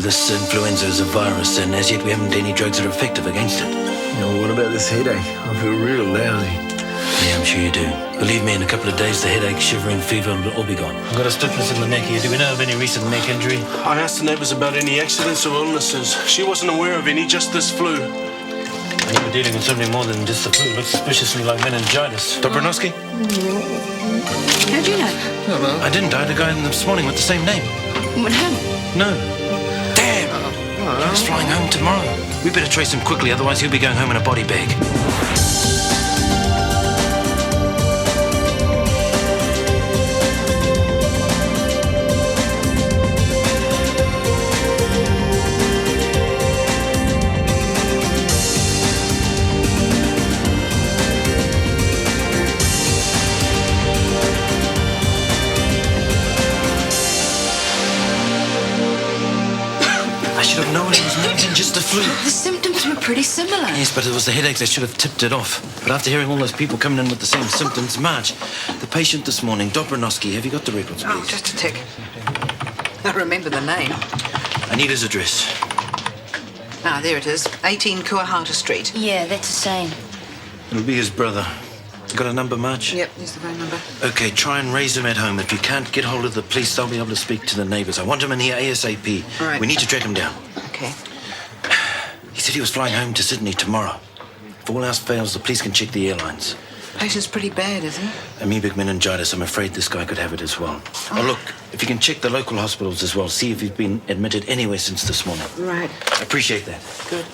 This influenza is a virus, and as yet we haven't any drugs that are effective against it. Well, what about this headache? I feel real lousy. Yeah, I'm sure you do. Believe me, in a couple of days, the headache, shivering, fever will all be gone. I've got a stiffness in the neck here. Do we know of any recent neck injury? I asked the neighbours about any accidents or illnesses. She wasn't aware of any, just this flu. I think we're dealing with something more than just the flu. It looks suspiciously like meningitis. Dobronoski? How'd you know? I didn't. I had a guy this morning with the same name. What him? No. Damn! He's flying home tomorrow. We better trace him quickly, otherwise he'll be going home in a body bag. I should have known it was more than just a flu. The symptoms were pretty similar. Yes, but it was the headache that should have tipped it off. But after hearing all those people coming in with the same symptoms, Marge, the patient this morning, Dobronoski, have you got the records, please? Oh, just a tick. I remember the name. I need his address. Ah, there it is. 18 Kuahata Street. Yeah, that's the same. It'll be his brother. You got a number, Marge? Yep, there's the phone number. Okay, try and raise him at home. If you can't get hold of the police, they'll be able to speak to the neighbours. I want him in here ASAP. All right. We need to track him down. Okay. He said he was flying home to Sydney tomorrow. If all else fails, the police can check the airlines. Patient's pretty bad, is he? Amoebic meningitis, I'm afraid this guy could have it as well. Oh, look, if you can check the local hospitals as well, see if he's been admitted anywhere since this morning. Right. I appreciate that. Good.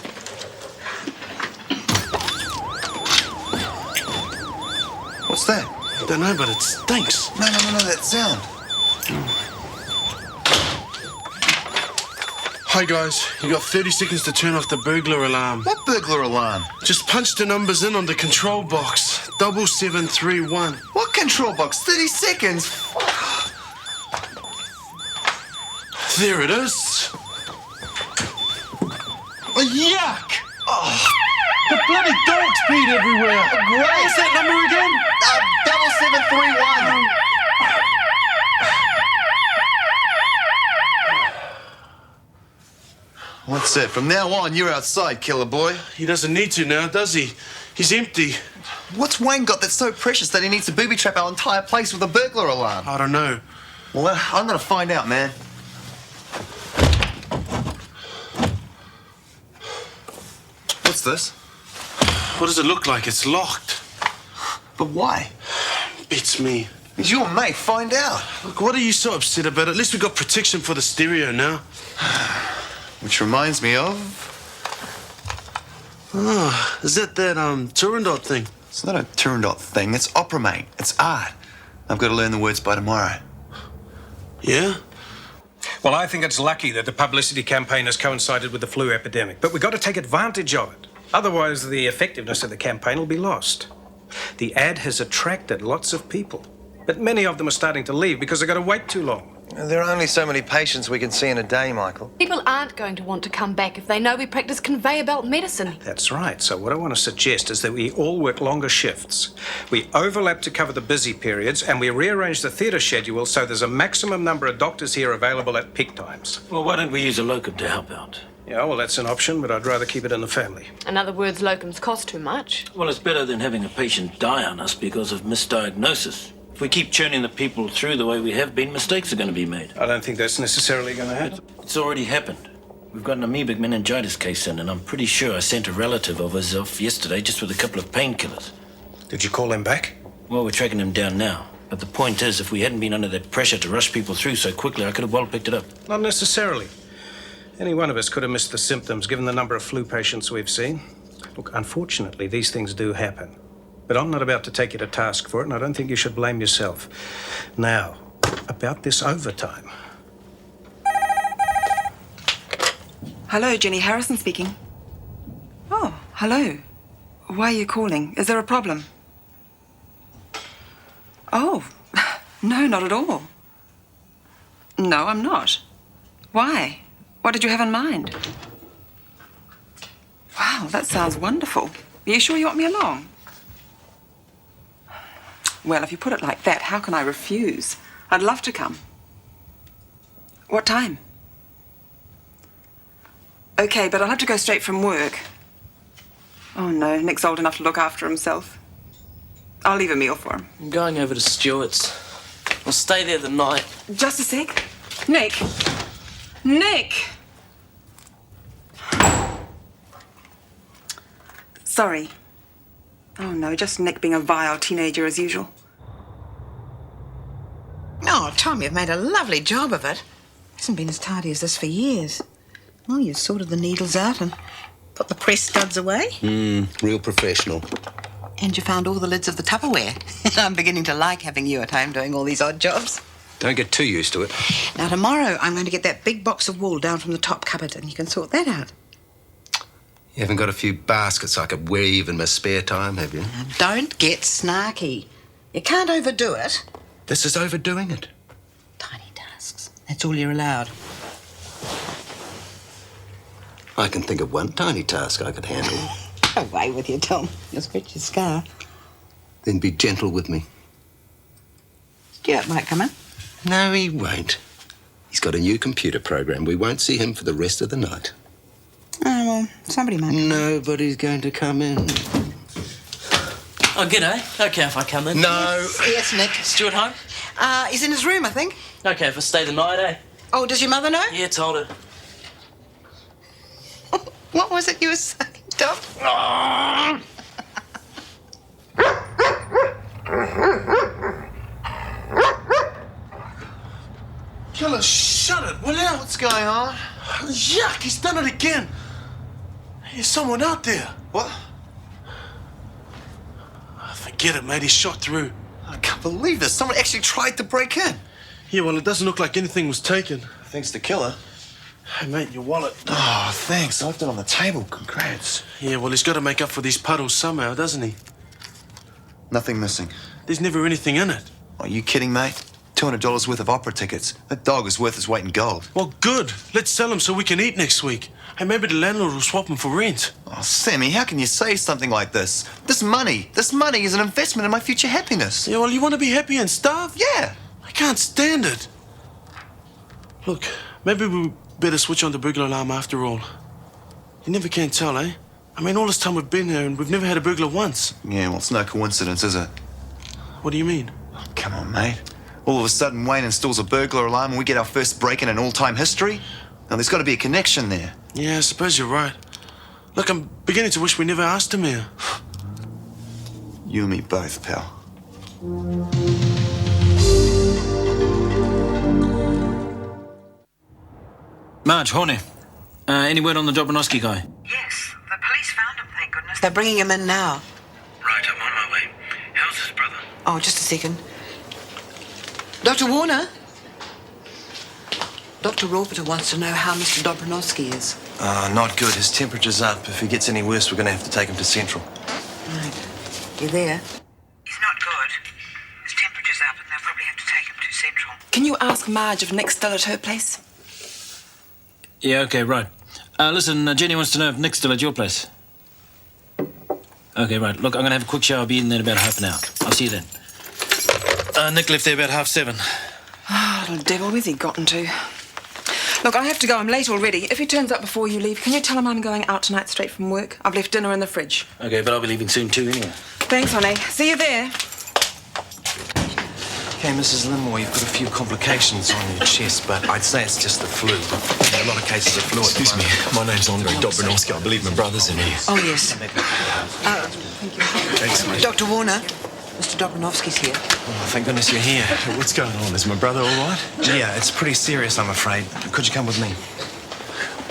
What's that? I don't know, but it stinks. No, that sound. Hi, guys. You got 30 seconds to turn off the burglar alarm. What burglar alarm? Just punch the numbers in on the control box. 7731. What control box? 30 seconds? There it is. Oh, yuck! Oh, the bloody dogs peed everywhere. Great. What's that number again? 7731. What's that? From now on, you're outside, killer boy. He doesn't need to now, does he? He's empty. What's Wayne got that's so precious that he needs to booby trap our entire place with a burglar alarm? I don't know. Well, I'm gonna find out, man. What's this? What does it look like? It's locked. But why? Beats me. He's your mate. Find out. Look, what are you so upset about? At least we got protection for the stereo now. Which reminds me of... Oh, is that Turandot thing? It's not a Turandot thing. It's opera, mate. It's art. I've got to learn the words by tomorrow. Yeah? Well, I think it's lucky that the publicity campaign has coincided with the flu epidemic, but we've got to take advantage of it. Otherwise, the effectiveness of the campaign will be lost. The ad has attracted lots of people, but many of them are starting to leave because they've got to wait too long. There are only so many patients we can see in a day, Michael. People aren't going to want to come back if they know we practice conveyor belt medicine. That's right. So what I want to suggest is that we all work longer shifts. We overlap to cover the busy periods, and we rearrange the theatre schedule so there's a maximum number of doctors here available at peak times. Well, why don't we use a locum to help out? Yeah, well, that's an option, but I'd rather keep it in the family. In other words, locums cost too much. Well, it's better than having a patient die on us because of misdiagnosis. If we keep churning the people through the way we have been, mistakes are going to be made. I don't think that's necessarily going to happen. It's already happened. We've got an amoebic meningitis case in, and I'm pretty sure I sent a relative of us off yesterday just with a couple of painkillers. Did you call him back? Well, we're tracking him down now. But the point is, if we hadn't been under that pressure to rush people through so quickly, I could have well picked it up. Not necessarily. Any one of us could have missed the symptoms, given the number of flu patients we've seen. Look, unfortunately, these things do happen. But I'm not about to take you to task for it, and I don't think you should blame yourself. Now, about this overtime. Hello, Jenny Harrison speaking. Oh, hello. Why are you calling? Is there a problem? Oh, no, not at all. No, I'm not. Why? What did you have in mind? Wow, that sounds wonderful. Are you sure you want me along? Well, if you put it like that, how can I refuse? I'd love to come. What time? Okay, but I'll have to go straight from work. Oh no, Nick's old enough to look after himself. I'll leave a meal for him. I'm going over to Stewart's. I'll stay there the night. Just a sec. Nick! Nick! Sorry. Oh no, just Nick being a vile teenager as usual. Oh, Tom, you've made a lovely job of it. Hasn't been as tidy as this for years. Well, you've sorted the needles out and put the press studs away. Real professional. And you found all the lids of the Tupperware. I'm beginning to like having you at home doing all these odd jobs. Don't get too used to it. Now, tomorrow I'm going to get that big box of wool down from the top cupboard and you can sort that out. You haven't got a few baskets I could weave in my spare time, have you? Now, don't get snarky. You can't overdo it. This is overdoing it. Tiny tasks. That's all you're allowed. I can think of one tiny task I could handle. Away with you, Tom. You'll scratch your scar. Then be gentle with me. Stuart might come in. No, he won't. He's got a new computer program. We won't see him for the rest of the night. Oh, well, somebody might. Nobody's going to come in. Oh, g'day. Okay if I come in. No. Yes, Nick. Stuart home? He's in his room, I think. Okay if I stay the night, eh? Oh, does your mother know? Yeah, told her. What was it you were saying, Tom? Killer, shut it, will ya? What's going on? Yuck, he's done it again. There's someone out there. What? Forget it, mate. He's shot through. I can't believe this. Someone actually tried to break in. Yeah, well, it doesn't look like anything was taken. Thanks to Killer. Hey, mate, your wallet. Oh, thanks. I left it on the table. Congrats. Yeah, well, he's got to make up for these puddles somehow, doesn't he? Nothing missing. There's never anything in it. Are you kidding, mate? $200 worth of opera tickets. That dog is worth its weight in gold. Well, good. Let's sell them so we can eat next week. Hey, maybe the landlord will swap them for rent. Oh, Sammy, how can you say something like this? This money is an investment in my future happiness. Yeah, well, you want to be happy and starve? Yeah. I can't stand it. Look, maybe we better switch on the burglar alarm after all. You never can tell, eh? I mean, all this time we've been here and we've never had a burglar once. Yeah, well, it's no coincidence, is it? What do you mean? Oh, come on, mate. All of a sudden, Wayne installs a burglar alarm and we get our first break-in in all-time history? Now, there's got to be a connection there. Yeah, I suppose you're right. Look, I'm beginning to wish we never asked him here. You and me both, pal. Marge, Horny. Any word on the Dobronoski guy? Yes, the police found him, thank goodness. They're bringing him in now. Right, I'm on my way. How's his brother? Oh, just a second. Dr. Warner? Dr. Rawperter wants to know how Mr. Dobronoski is. Not good. His temperature's up. If he gets any worse, we're going to have to take him to Central. Right. You there? He's not good. His temperature's up and they'll probably have to take him to Central. Can you ask Marge if Nick's still at her place? Yeah, okay, right. Listen, Jenny wants to know if Nick's still at your place. Okay, right. Look, I'm going to have a quick shower. I'll be in there in about half an hour. I'll see you then. Nick left there about 7:30. Oh, little devil, where's he gotten to? Look, I have to go. I'm late already. If he turns up before you leave, can you tell him I'm going out tonight straight from work? I've left dinner in the fridge. Okay, but I'll be leaving soon too anyway. Thanks, honey. See you there. Okay, Mrs. Linmore, you've got a few complications on your chest, but I'd say it's just the flu. A lot of cases of flu. Excuse me, my name's Andre Dobronoski. I believe my brother's in here. Oh, yes. Thank you. Thanks, mate. Dr. Warner, Mr. Dobronovski's here. Oh, thank goodness you're here. What's going on? Is my brother all right? Yeah, it's pretty serious, I'm afraid. Could you come with me?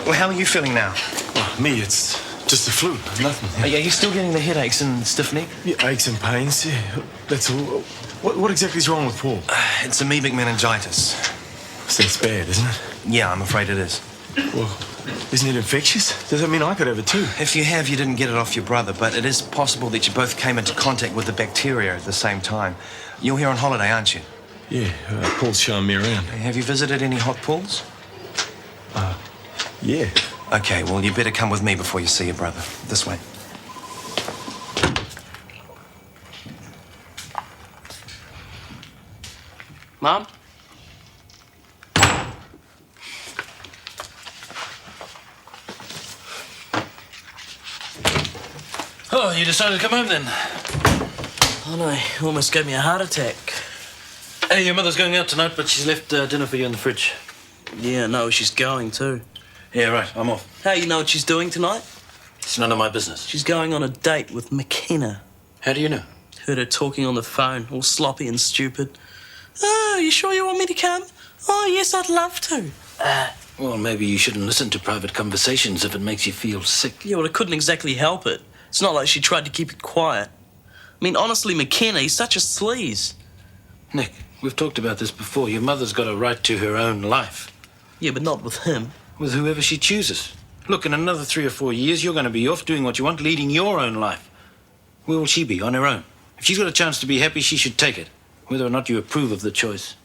Well, how are you feeling now? Oh, me, it's just the flu. Nothing. Are you still getting the headaches and stiff neck? Yeah, aches and pains, yeah. That's all. What exactly is wrong with Paul? It's amoebic meningitis. So it's bad, isn't it? Yeah, I'm afraid it is. Well, isn't it infectious? Does that mean I could have it too? If you have, you didn't get it off your brother, but it is possible that you both came into contact with the bacteria at the same time. You're here on holiday, aren't you? Yeah, Paul's showing me around. Have you visited any hot pools? Yeah. Okay, well, you better come with me before you see your brother. This way. Mum? Oh, you decided to come home then? Oh no, he almost gave me a heart attack. Hey, your mother's going out tonight, but she's left dinner for you in the fridge. Yeah, no, she's going too. Yeah, right, I'm off. Hey, you know what she's doing tonight? It's none of my business. She's going on a date with McKenna. How do you know? Heard her talking on the phone, all sloppy and stupid. Oh, you sure you want me to come? Oh, yes, I'd love to. Well, maybe you shouldn't listen to private conversations if it makes you feel sick. Yeah, well, I couldn't exactly help it. It's not like she tried to keep it quiet. I mean, honestly, McKenna, he's such a sleaze. Nick, we've talked about this before. Your mother's got a right to her own life. Yeah, but not with him. With whoever she chooses. Look, in another 3 or 4 years, you're going to be off doing what you want, leading your own life. Where will she be? On her own. If she's got a chance to be happy, she should take it, whether or not you approve of the choice.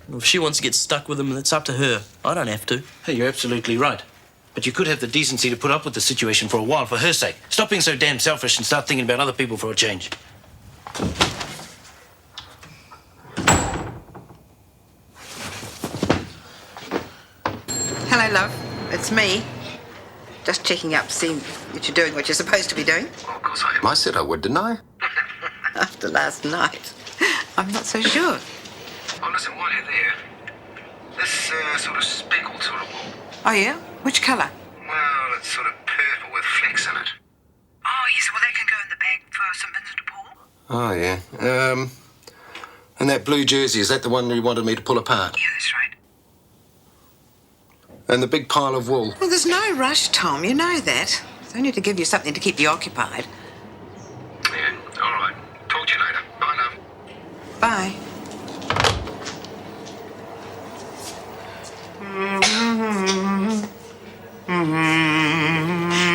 Well, if she wants to get stuck with him, it's up to her. I don't have to. Hey, you're absolutely right. But you could have the decency to put up with the situation for a while, for her sake. Stop being so damn selfish and start thinking about other people for a change. Hello, love. It's me. Just checking up, seeing that you're doing what you're supposed to be doing. Well, of course I am. I said I would, didn't I? After last night, I'm not so sure. Oh, listen, while you're there, this sort of speckled sort of wool. Oh, yeah? Which colour? Well, it's sort of purple with flecks in it. Oh, yes. Well, that can go in the bag for St. Vincent de Paul. Oh, yeah. And that blue jersey, is that the one you wanted me to pull apart? Yeah, that's right. And the big pile of wool? Well, there's no rush, Tom. You know that. It's only to give you something to keep you occupied. Yeah, all right. Talk to you later. Bye, love. Bye.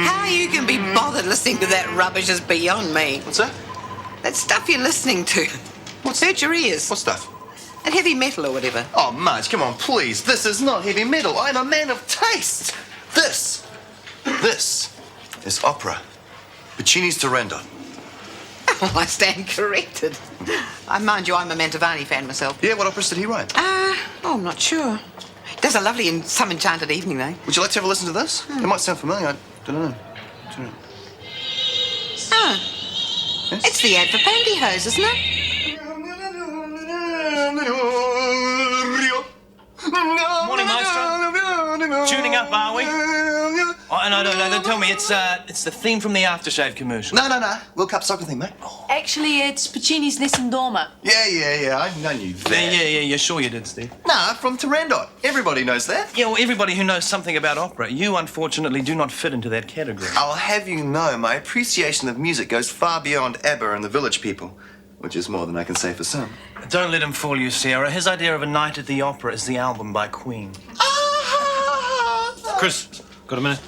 How you can be bothered listening to that rubbish is beyond me. What's that? That stuff you're listening to. What's hurt your ears? What stuff? That heavy metal or whatever. Oh, Marge, come on, please. This is not heavy metal. I'm a man of taste. This is opera. Puccini's Turandot. Well, I stand corrected. I mind you, I'm a Mantovani fan myself. Yeah, what operas did he write? I'm not sure. He does a lovely in Some Enchanted Evening, though. Would you like to have a listen to this? It might sound familiar. I don't know. Oh. Yes? It's the ad for pantyhose, isn't it? Morning, Maestro. Tuning up, are we? Oh, no, tell me, it's the theme from the aftershave commercial. No. World Cup soccer thing, mate. Actually, it's Puccini's Nessun Dorma. Yeah. I knew that. Yeah, sure you did, Steve. Nah, from Turandot. Everybody knows that. Yeah, well, everybody who knows something about opera. You, unfortunately, do not fit into that category. I'll have you know, my appreciation of music goes far beyond ABBA and the Village People, which is more than I can say for some. Don't let him fool you, Sarah. His idea of A Night at the Opera is the album by Queen. Chris, got a minute?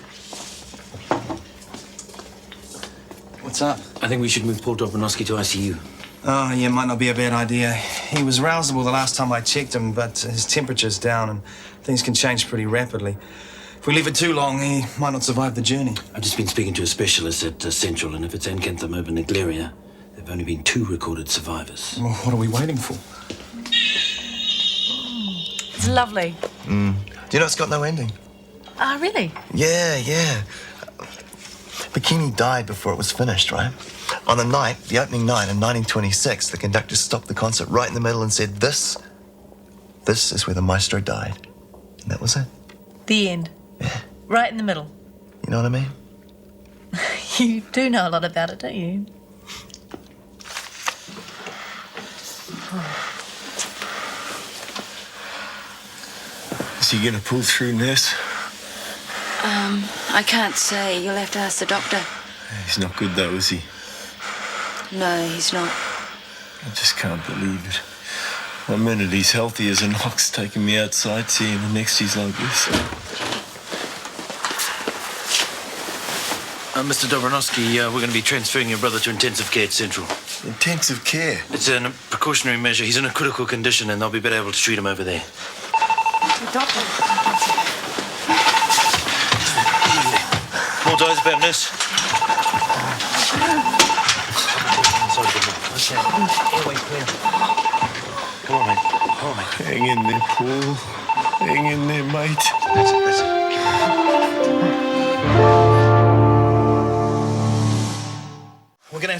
What's up? I think we should move Paul Dobronoski to ICU. Oh, yeah, might not be a bad idea. He was rousable the last time I checked him, but his temperature's down and things can change pretty rapidly. If we leave it too long, he might not survive the journey. I've just been speaking to a specialist at Central, and if it's Encanthamova niggleria, there've only been 2 recorded survivors. Well, what are we waiting for? It's lovely. Do you know it's got no ending? Ah, really? Yeah. Bikini died before it was finished, right? On the opening night in 1926, the conductor stopped the concert right in the middle and said, This is where the maestro died. And that was it. The end. Yeah. Right in the middle. You know what I mean? You do know a lot about it, don't you? Is he gonna pull through, nurse? I can't say. You'll have to ask the doctor. He's not good though, is he? No, he's not. I just can't believe it. One minute he's healthy as an ox, taking me out sightseeing, the next he's like this. Mr. Dobronoski, we're going to be transferring your brother to intensive care at Central. Intensive care? It's a precautionary measure. He's in a critical condition, and they'll be better able to treat him over there. The doctor. More dies about nurse. Airway clear. Come on, mate. Hang in there, Paul. Hang in there, mate. That's it.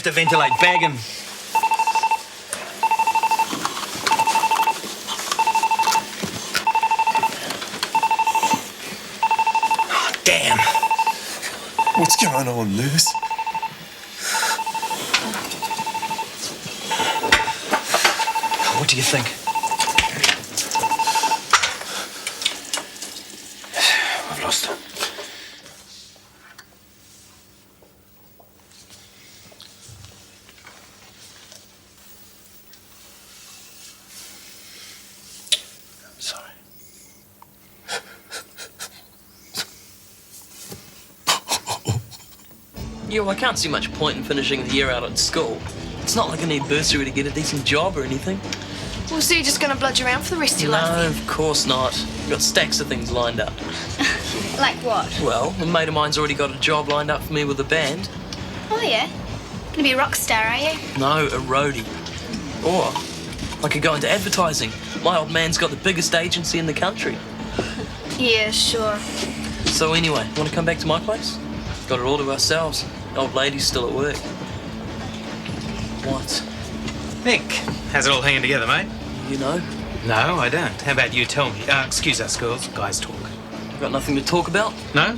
to ventilate. Bag him. Oh, damn. What's going on, nurse? What do you think? I've lost her. I'm sorry. Yeah, well, I can't see much point in finishing the year out at school. It's not like I need bursary to get a decent job or anything. Well, so you're just going to bludge around for the rest of your life? No, of course not. I've got stacks of things lined up. Like what? Well, a mate of mine's already got a job lined up for me with a band. Oh, yeah? Gonna be a rock star, are you? No, a roadie. Or I could go into advertising. My old man's got the biggest agency in the country. Yeah, sure. So anyway, want to come back to my place? Got it all to ourselves. The old lady's still at work. What? Nick, how's it all hanging together, mate? You know? No, I don't. How about you tell me? Excuse us, girls. Guys talk. Got nothing to talk about? No?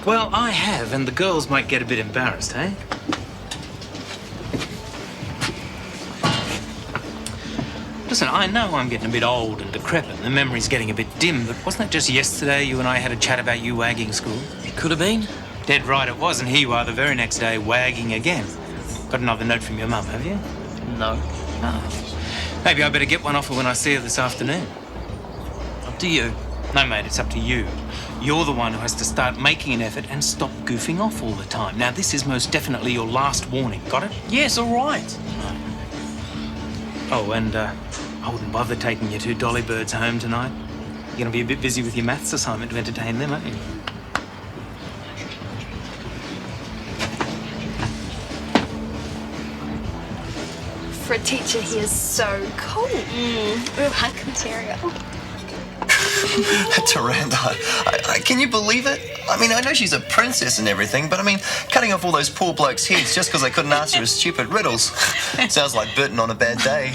Well, I have, and the girls might get a bit embarrassed, eh? Listen, I know I'm getting a bit old and decrepit, and the memory's getting a bit dim, but wasn't it just yesterday you and I had a chat about you wagging school? Could have been. Dead right it was, and here you are the very next day wagging again. Got another note from your mum, have you? No. Oh. Maybe I better get one off her when I see her this afternoon. Up to you. No, mate, it's up to you. You're the one who has to start making an effort and stop goofing off all the time. Now, this is most definitely your last warning. Got it? Yes, all right. Oh, and I wouldn't bother taking your two dolly birds home tonight. You're going to be a bit busy with your maths assignment to entertain them, aren't you? For a teacher, he is so cool. Real hunk material. Miranda, can you believe it? I mean, I know she's a princess and everything, but I mean, cutting off all those poor blokes' heads just because they couldn't answer his stupid riddles. Sounds like Burton on a bad day.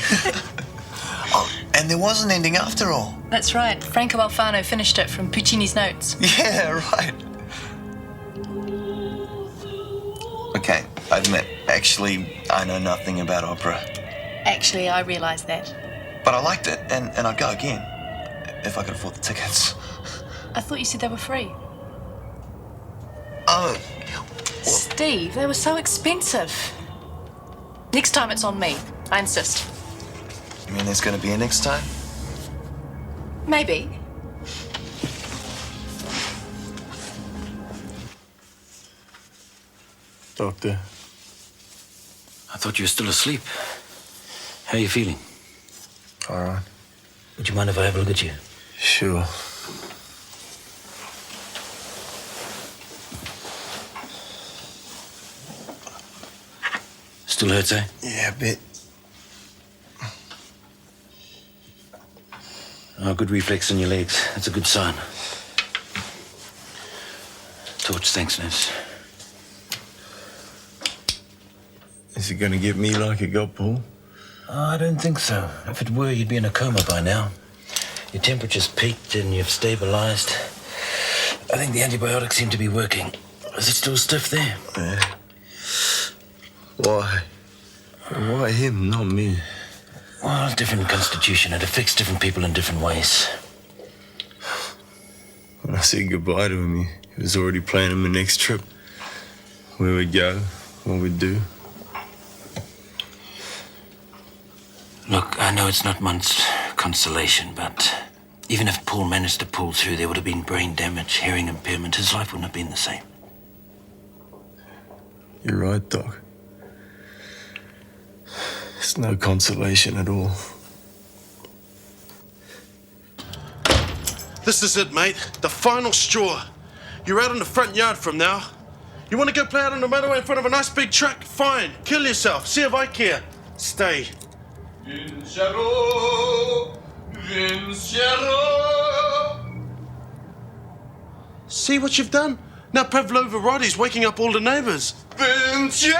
Oh, and there was an ending after all. That's right. Franco Alfano finished it from Puccini's notes. Yeah, right. Okay, I admit, actually, I know nothing about opera. Actually, I realised that. But I liked it, and I'd go again, if I could afford the tickets. I thought you said they were free. Oh. Steve, they were so expensive. Next time it's on me. I insist. You mean there's going to be a next time? Maybe. Doctor. I thought you were still asleep. How are you feeling? All right. Would you mind if I have a look at you? Sure. Still hurts, eh? Yeah, a bit. Oh, good reflex in your legs. That's a good sign. Torch, thanks, nurse. Is it going to get me like it got Paul? Oh, I don't think so. If it were, you'd be in a coma by now. Your temperature's peaked and you've stabilized. I think the antibiotics seem to be working. Is it still stiff there? Yeah. Why? Why him, not me? Well, different constitution. It affects different people in different ways. When I said goodbye to him, he was already planning my next trip. Where we'd go, what we'd do. Look, I know it's not much consolation, but even if Paul managed to pull through, there would have been brain damage, hearing impairment. His life wouldn't have been the same. You're right, Doc. It's no consolation at all. This is it, mate. The final straw. You're out in the front yard from now. You want to go play out on the motorway in front of a nice big truck? Fine. Kill yourself. See if I care. Stay. See what you've done? Now Pavlovarotti's waking up all the neighbours. Vincero!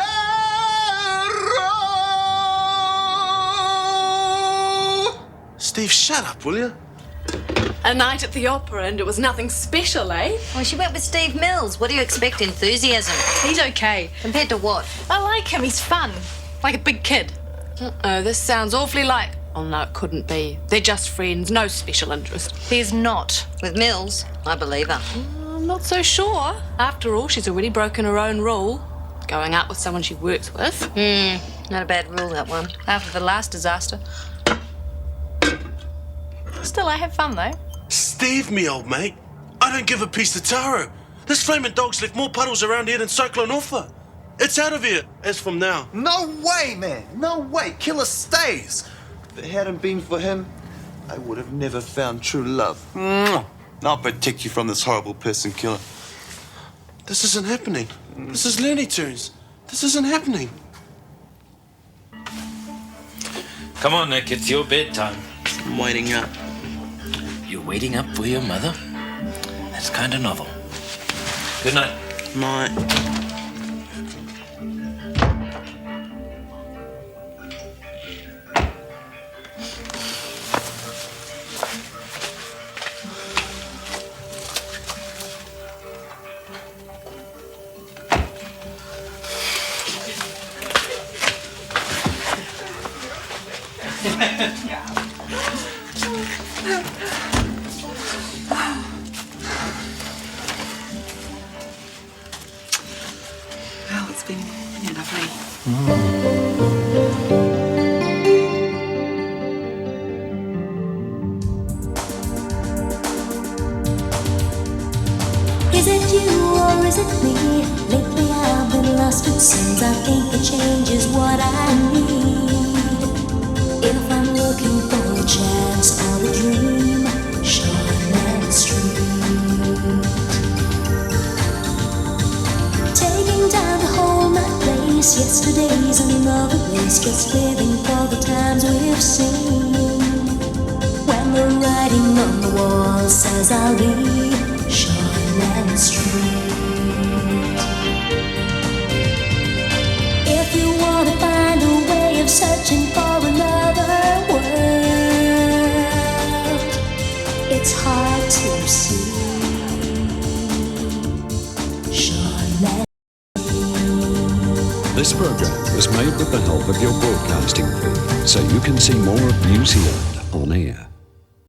Steve, shut up, will you? A night at the opera and it was nothing special, eh? Well, she went with Steve Mills. What do you expect? Enthusiasm. He's okay. Compared to what? I like him, he's fun. Like a big kid. Uh-oh, this sounds awfully like... Oh, no, it couldn't be. They're just friends, no special interest. He's not. With Mills? I believe her. I'm not so sure. After all, she's already broken her own rule. Going out with someone she works with. Not a bad rule, that one. After the last disaster. Still, I have fun, though. Steve, me old mate. I don't give a piece to Taro. This flaming dog's left more puddles around here than Cyclone Offa. It's out of here, as from now. No way, man. No way. Killer stays. If it hadn't been for him, I would have never found true love. I'll protect you from this horrible person killer. This isn't happening. This is Looney Tunes. This isn't happening. Come on, Nick, it's your bedtime. I'm waiting up. You're waiting up for your mother? That's kind of novel. Good night. Night. Well, it's been lovely. Is it you or is it me? Lately I've been lost it seems. I think the change is what I need. If I'm looking for a chance or a dream, Shortland Street. Taking time to hold my place. Yesterday's another place. Just living for the times we've seen. When the writing on the wall says I'll be Shortland Street. If you want to find a way of searching for another world, it's hard to see. Shortland. This program was made with the help of your broadcasting fee, so you can see more of New Zealand on air.